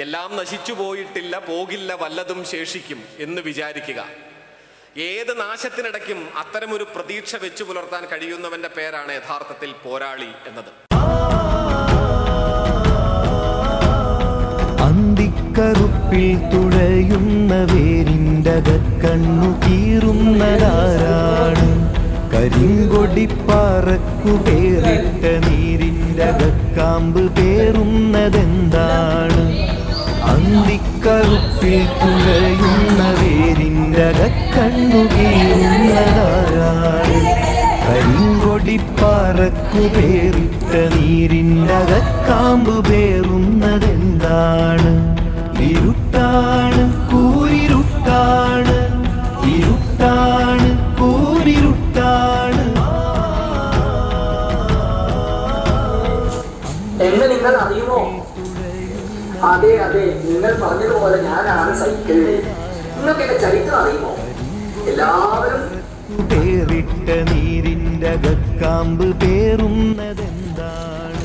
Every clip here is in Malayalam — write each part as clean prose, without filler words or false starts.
എല്ലാം നശിച്ചു പോയിട്ടില്ല, പോകില്ല, വല്ലതും ശേഷിക്കും എന്ന് വിചാരിക്കുക. ഏത് നാശത്തിനിടയ്ക്കും അത്തരമൊരു പ്രതീക്ഷ വെച്ചു പുലർത്താൻ കഴിയുന്നവന്റെ പേരാണ് യഥാർത്ഥത്തിൽ പോരാളി എന്നത്. അന്തിക്കറുപ്പിൽ തുഴയുന്ന വേരിൻ്റെ കണ്ണു കീറുന്നതാരാണ്? കരിങ്കൊടിപ്പാറക്കു പേരിട്ട നീരിൻ്റെ കാമ്പ് പേറുന്നതെന്താണ്? അന്തിക്കറുപ്പിൽ തുഴയുന്ന വേരിൻ്റെ കണ്ണു കീറുന്നതാരാണ്? കരിങ്കൊടിപ്പാറക്കു പേരിട്ട നീരിൻ്റെ കാമ്പ് പേറുന്നതെന്താണ്? ഇരുട്ടാണ്, കൂരിരുട്ടാണ്, ഇരുട്ടാണ്, കൂരിരുട്ടാണ്. എന്ന് നിങ്ങൾ അറിയുമോ? അതെ അതെ, നിങ്ങൾ പറഞ്ഞതുപോലെ ഞാനാണ് സൈക്കിൾ. നിങ്ങൾക്ക് എന്റെ ചരിത്രം അറിയുമോ? എല്ലാവരും പേരിട്ട നീരിൻ്റെ കാമ്പ് പേറുന്നതെന്താണ്?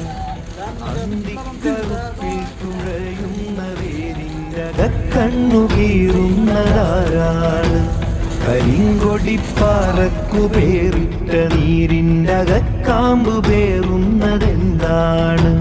അന്തിക്കറുപ്പിൽ തുഴയുന്ന വേരിൻ്റെ കണ്ണു കീറുന്നതാരാണ്? കരിങ്കൊടിപ്പാറക്കു പേരിട്ട നീരിൻ്റെ കാമ്പ് പേറുന്നതെന്താണ്?